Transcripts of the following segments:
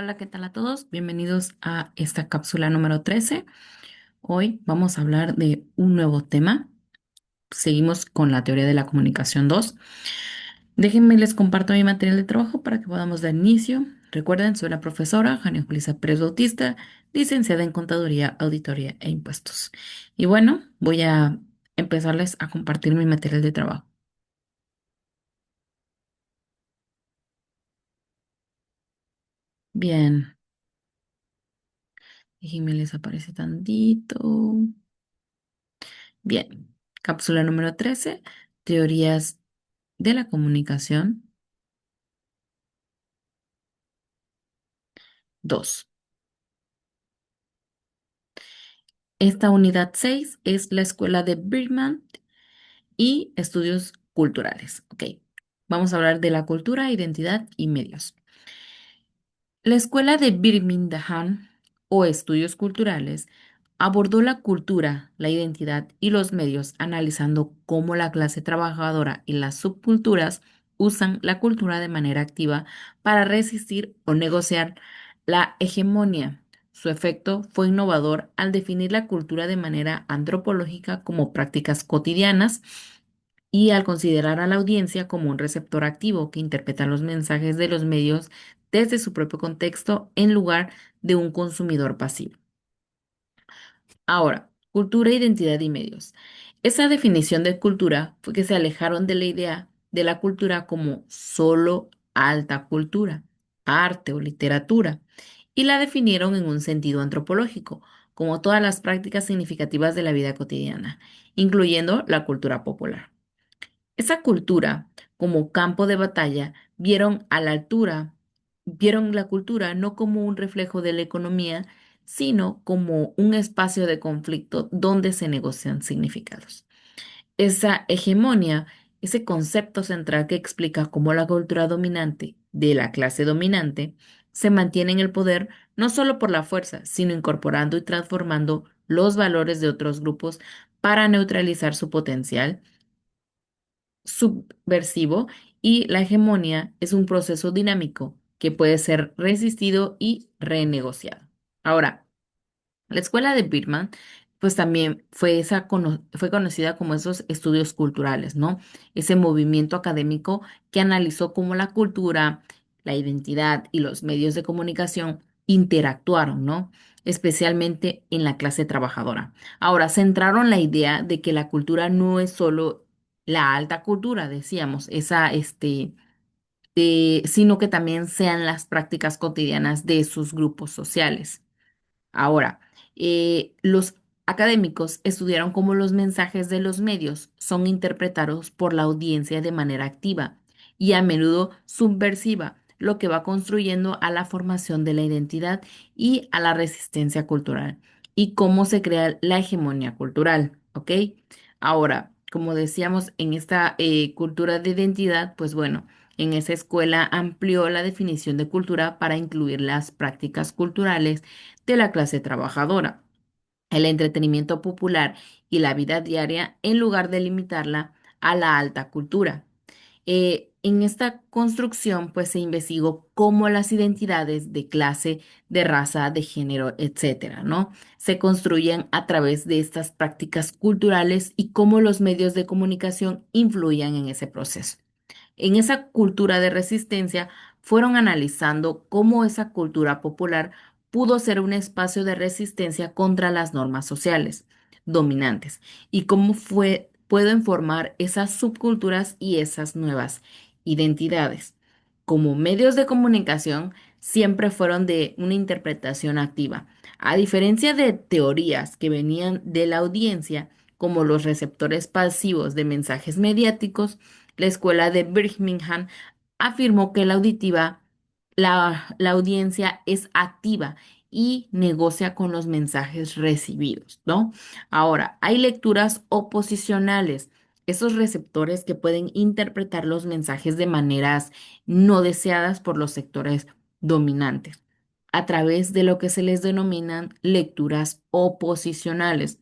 Hola, ¿qué tal a todos? Bienvenidos a esta cápsula número 13. Hoy vamos a hablar de un nuevo tema. Seguimos con la teoría de la comunicación 2. Déjenme les comparto mi material de trabajo para que podamos dar inicio. Recuerden, soy la profesora Jania Julisa Pérez Bautista, licenciada en Contaduría, Auditoría e Impuestos. Y bueno, voy a empezarles a compartir mi material de trabajo. Bien, déjenme les aparece tantito. Bien, cápsula número 13, teorías de la comunicación 2. Esta unidad 6 es la escuela de Birmingham y estudios culturales. Ok, vamos a hablar de la cultura, identidad y medios. La escuela de Birmingham o estudios culturales abordó la cultura, la identidad y los medios, analizando cómo la clase trabajadora y las subculturas usan la cultura de manera activa para resistir o negociar la hegemonía. Su efecto fue innovador al definir la cultura de manera antropológica como prácticas cotidianas y al considerar a la audiencia como un receptor activo que interpreta los mensajes de los medios desde su propio contexto en lugar de un consumidor pasivo. Ahora, cultura, identidad y medios. Esa definición de cultura fue que se alejaron de la idea de la cultura como solo alta cultura, arte o literatura, y la definieron en un sentido antropológico, como todas las prácticas significativas de la vida cotidiana, incluyendo la cultura popular. Esa cultura, como campo de batalla, vieron a la altura, vieron la cultura no como un reflejo de la economía, sino como un espacio de conflicto donde se negocian significados. Esa hegemonía, ese concepto central que explica cómo la cultura dominante de la clase dominante se mantiene en el poder no solo por la fuerza, sino incorporando y transformando los valores de otros grupos para neutralizar su potencial subversivo, y la hegemonía es un proceso dinámico que puede ser resistido y renegociado. Ahora, la escuela de Birman, pues también fue conocida como esos estudios culturales, ¿no? Ese movimiento académico que analizó cómo la cultura, la identidad y los medios de comunicación interactuaron, ¿no? Especialmente en la clase trabajadora. Ahora, centraron la idea de que la cultura no es solo la alta cultura, decíamos, sino que también sean las prácticas cotidianas de sus grupos sociales. Ahora, los académicos estudiaron cómo los mensajes de los medios son interpretados por la audiencia de manera activa y a menudo subversiva, lo que va construyendo a la formación de la identidad y a la resistencia cultural, y cómo se crea la hegemonía cultural, ¿ok? Ahora, como decíamos, en esta cultura de identidad, pues bueno, en esa escuela amplió la definición de cultura para incluir las prácticas culturales de la clase trabajadora, el entretenimiento popular y la vida diaria en lugar de limitarla a la alta cultura. En esta construcción, pues se investigó cómo las identidades de clase, de raza, de género, etcétera, ¿no? Se construyen a través de estas prácticas culturales y cómo los medios de comunicación influyen en ese proceso. En esa cultura de resistencia fueron analizando cómo esa cultura popular pudo ser un espacio de resistencia contra las normas sociales dominantes y cómo pueden formar esas subculturas y esas nuevas identidades. Como medios de comunicación, siempre fueron de una interpretación activa. A diferencia de teorías que venían de la audiencia, como los receptores pasivos de mensajes mediáticos, la escuela de Birmingham afirmó que la audiencia es activa y negocia con los mensajes recibidos, ¿no? Ahora, hay lecturas oposicionales, esos receptores que pueden interpretar los mensajes de maneras no deseadas por los sectores dominantes, a través de lo que se les denominan lecturas oposicionales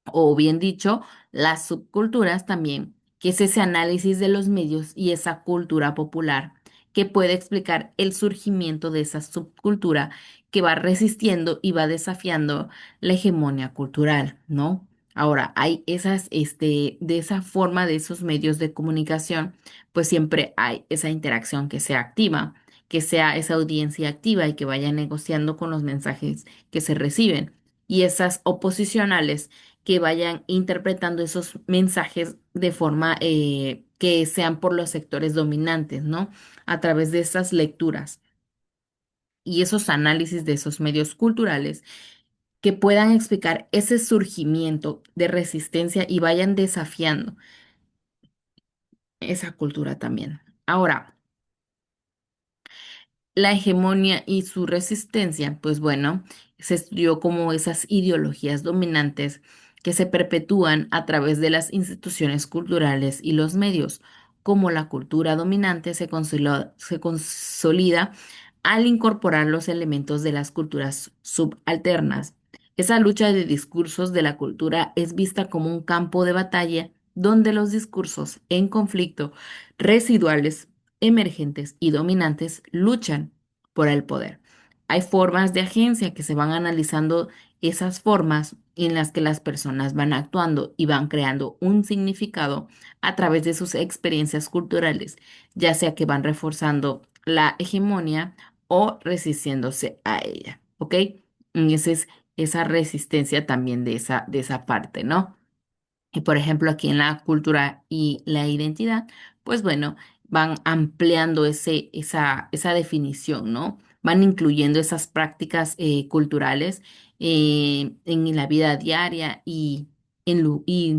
o bien dicho, las subculturas también, que es ese análisis de los medios y esa cultura popular que puede explicar el surgimiento de esa subcultura que va resistiendo y va desafiando la hegemonía cultural, ¿no? Ahora, hay de esa forma, de esos medios de comunicación, pues siempre hay esa interacción que sea activa, que sea esa audiencia activa y que vaya negociando con los mensajes que se reciben. Y esas oposicionales que vayan interpretando esos mensajes de forma que sean por los sectores dominantes, ¿no? A través de esas lecturas y esos análisis de esos medios culturales que puedan explicar ese surgimiento de resistencia y vayan desafiando esa cultura también. Ahora, la hegemonía y su resistencia, pues bueno, se estudió como esas ideologías dominantes que se perpetúan a través de las instituciones culturales y los medios, como la cultura dominante se consolida al incorporar los elementos de las culturas subalternas. Esa lucha de discursos de la cultura es vista como un campo de batalla donde los discursos en conflicto residuales emergentes y dominantes luchan por el poder. Hay formas de agencia que se van analizando esas formas en las que las personas van actuando y van creando un significado a través de sus experiencias culturales, ya sea que van reforzando la hegemonía o resistiéndose a ella, ¿ok? Y esa es esa resistencia también de esa parte, ¿no? Y por ejemplo, aquí en la cultura y la identidad, pues bueno, van ampliando esa definición, ¿no? Van incluyendo esas prácticas culturales en la vida diaria y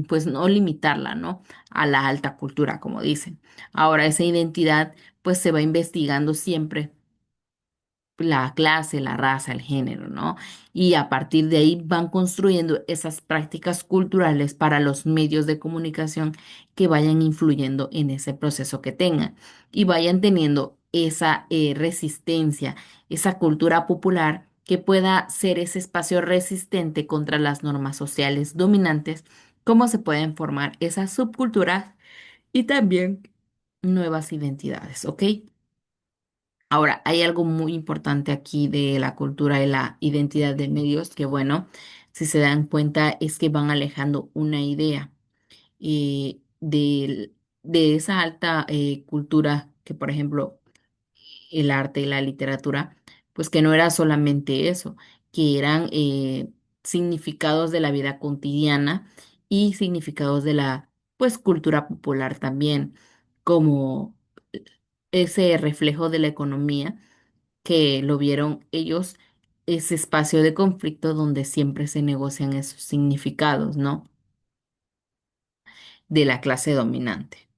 pues no limitarla, ¿no? A la alta cultura, como dicen. Ahora, esa identidad pues se va investigando siempre la clase, la raza, el género, ¿no? Y a partir de ahí van construyendo esas prácticas culturales para los medios de comunicación que vayan influyendo en ese proceso que tengan y vayan teniendo esa resistencia, esa cultura popular que pueda ser ese espacio resistente contra las normas sociales dominantes, cómo se pueden formar esas subculturas y también nuevas identidades, ¿ok? Ahora, hay algo muy importante aquí de la cultura y la identidad de medios que, bueno, si se dan cuenta es que van alejando una idea de esa alta cultura que, por ejemplo, el arte y la literatura, pues que no era solamente eso, que eran significados de la vida cotidiana y significados de la, pues, cultura popular también, como ese reflejo de la economía que lo vieron ellos, ese espacio de conflicto donde siempre se negocian esos significados, ¿no? De la clase dominante.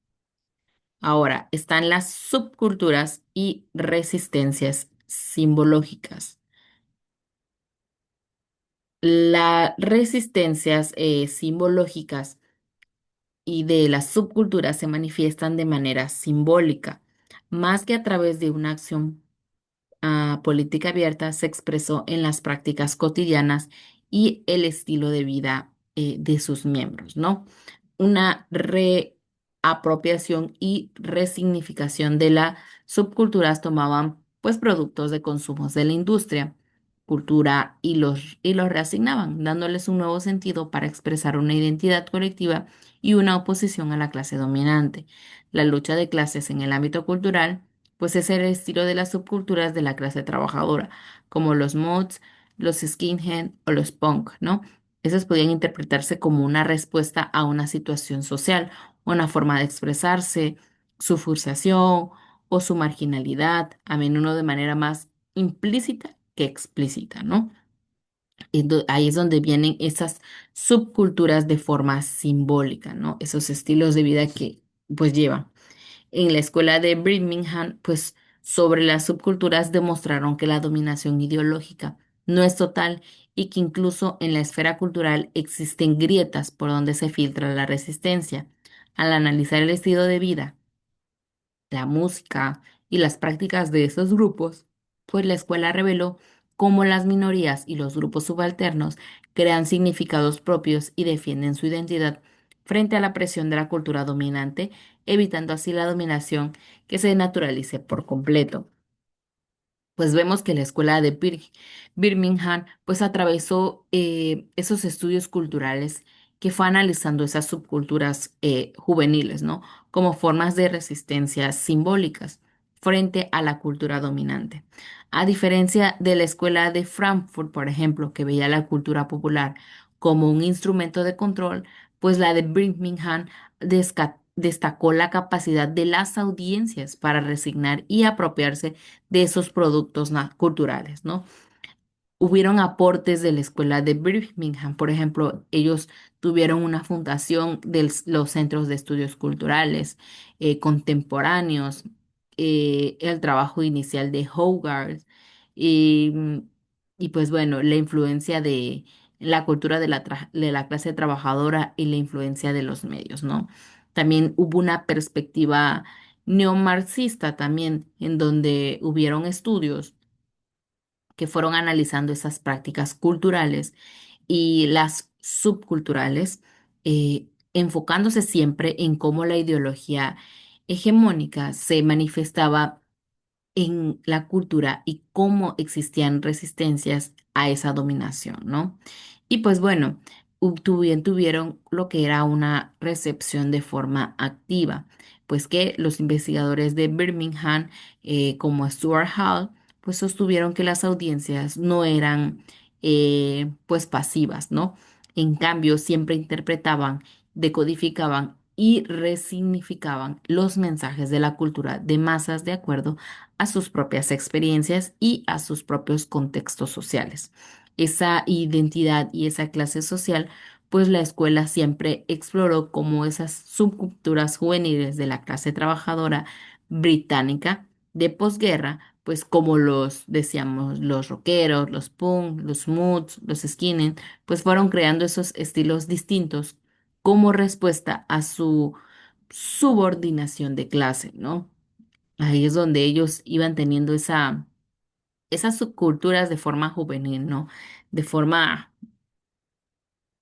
Ahora, están las subculturas y resistencias simbológicas. Las resistencias simbológicas y de las subculturas se manifiestan de manera simbólica, más que a través de una acción política abierta se expresó en las prácticas cotidianas y el estilo de vida de sus miembros, ¿no? Una reapropiación y resignificación de las subculturas tomaban pues productos de consumos de la industria, cultura y los reasignaban, dándoles un nuevo sentido para expresar una identidad colectiva y una oposición a la clase dominante. La lucha de clases en el ámbito cultural pues es el estilo de las subculturas de la clase trabajadora, como los mods, los skinhead o los punk, ¿no? Esas podían interpretarse como una respuesta a una situación social, una forma de expresarse, su frustración o su marginalidad, a menudo de manera más implícita que explícita, ¿no? Ahí es donde vienen esas subculturas de forma simbólica, ¿no? Esos estilos de vida que pues llevan. En la escuela de Birmingham, pues sobre las subculturas demostraron que la dominación ideológica no es total y que incluso en la esfera cultural existen grietas por donde se filtra la resistencia. Al analizar el estilo de vida, la música y las prácticas de esos grupos, pues la escuela reveló cómo las minorías y los grupos subalternos crean significados propios y defienden su identidad frente a la presión de la cultura dominante evitando así la dominación que se naturalice por completo. Pues vemos que la escuela de Birmingham pues atravesó esos estudios culturales que fue analizando esas subculturas juveniles, ¿no? Como formas de resistencia simbólicas frente a la cultura dominante. A diferencia de la escuela de Frankfurt, por ejemplo, que veía la cultura popular como un instrumento de control, pues la de Birmingham destacó la capacidad de las audiencias para resignar y apropiarse de esos productos culturales, ¿no? Hubieron aportes de la escuela de Birmingham, por ejemplo, ellos tuvieron una fundación de los centros de estudios culturales contemporáneos, el trabajo inicial de Hogarth y, y pues bueno, la influencia de la cultura de la clase trabajadora y la influencia de los medios, ¿no? También hubo una perspectiva neomarxista también, en donde hubieron estudios que fueron analizando esas prácticas culturales y las subculturales, enfocándose siempre en cómo la ideología hegemónica se manifestaba en la cultura y cómo existían resistencias a esa dominación, ¿no? Y pues bueno, tuvieron lo que era una recepción de forma activa, pues que los investigadores de Birmingham, como Stuart Hall, pues sostuvieron que las audiencias no eran pues pasivas, ¿no? En cambio, siempre interpretaban, decodificaban y resignificaban los mensajes de la cultura de masas de acuerdo a sus propias experiencias y a sus propios contextos sociales. Esa identidad y esa clase social, pues la escuela siempre exploró como esas subculturas juveniles de la clase trabajadora británica de posguerra, pues como los, decíamos, los rockeros, los punk, los moods, los skinhead, pues fueron creando esos estilos distintos como respuesta a su subordinación de clase, ¿no? Ahí es donde ellos iban teniendo esas subculturas de forma juvenil, ¿no? De forma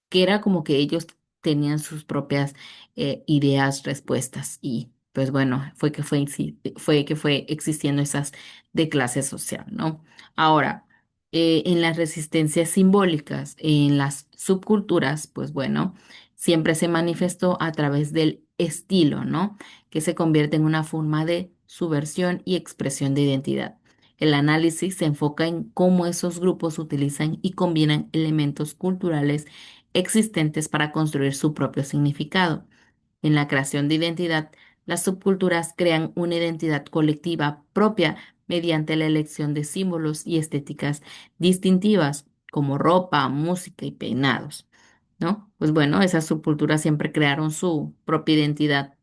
que era como que ellos tenían sus propias ideas, respuestas y pues bueno, fue que fue existiendo esas de clase social, ¿no? Ahora, en las resistencias simbólicas, en las subculturas, pues bueno, siempre se manifestó a través del estilo, ¿no? Que se convierte en una forma de subversión y expresión de identidad. El análisis se enfoca en cómo esos grupos utilizan y combinan elementos culturales existentes para construir su propio significado. En la creación de identidad, las subculturas crean una identidad colectiva propia mediante la elección de símbolos y estéticas distintivas, como ropa, música y peinados, ¿no? Pues bueno, esas subculturas siempre crearon su propia identidad,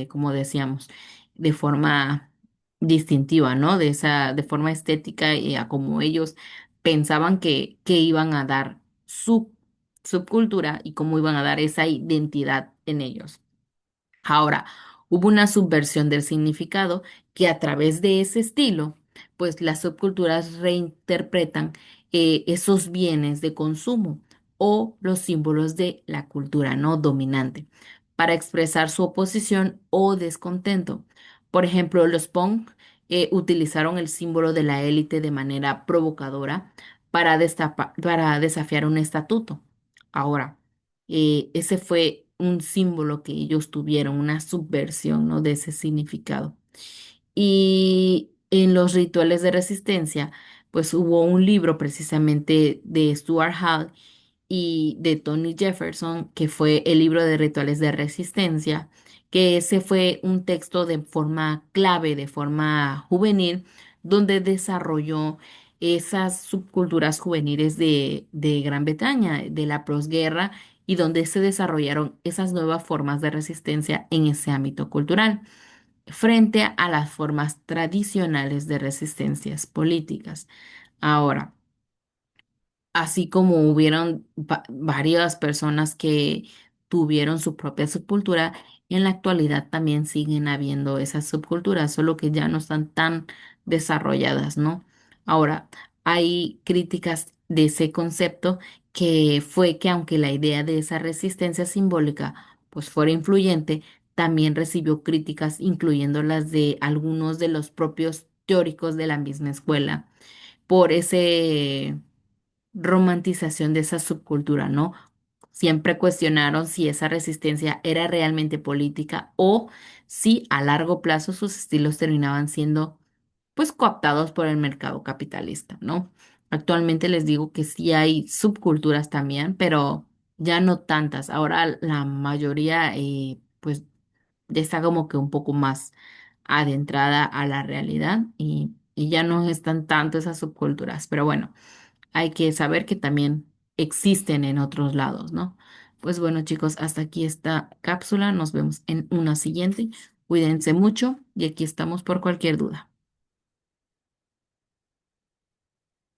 como decíamos, de forma distintiva, ¿no? De forma estética y a como ellos pensaban que iban a dar su subcultura y cómo iban a dar esa identidad en ellos. Ahora, hubo una subversión del significado que a través de ese estilo, pues las subculturas reinterpretan esos bienes de consumo o los símbolos de la cultura no dominante para expresar su oposición o descontento. Por ejemplo, los punk utilizaron el símbolo de la élite de manera provocadora para desafiar un estatuto. Ahora, ese fue un símbolo que ellos tuvieron, una subversión, ¿no? De ese significado. Y en los rituales de resistencia, pues hubo un libro precisamente de Stuart Hall y de Tony Jefferson, que fue el libro de rituales de resistencia, que ese fue un texto de forma clave, de forma juvenil, donde desarrolló esas subculturas juveniles de Gran Bretaña, de la posguerra, y donde se desarrollaron esas nuevas formas de resistencia en ese ámbito cultural, frente a las formas tradicionales de resistencias políticas. Ahora, así como hubieron varias personas que tuvieron su propia subcultura, en la actualidad también siguen habiendo esas subculturas, solo que ya no están tan desarrolladas, ¿no? Ahora, hay críticas de ese concepto que fue que aunque la idea de esa resistencia simbólica pues fuera influyente, también recibió críticas, incluyendo las de algunos de los propios teóricos de la misma escuela, por ese romantización de esa subcultura, ¿no? Siempre cuestionaron si esa resistencia era realmente política o si a largo plazo sus estilos terminaban siendo pues cooptados por el mercado capitalista, ¿no? Actualmente les digo que sí hay subculturas también, pero ya no tantas. Ahora la mayoría pues ya está como que un poco más adentrada a la realidad y ya no están tanto esas subculturas. Pero bueno, hay que saber que también existen en otros lados, ¿no? Pues bueno, chicos, hasta aquí esta cápsula. Nos vemos en una siguiente. Cuídense mucho y aquí estamos por cualquier duda.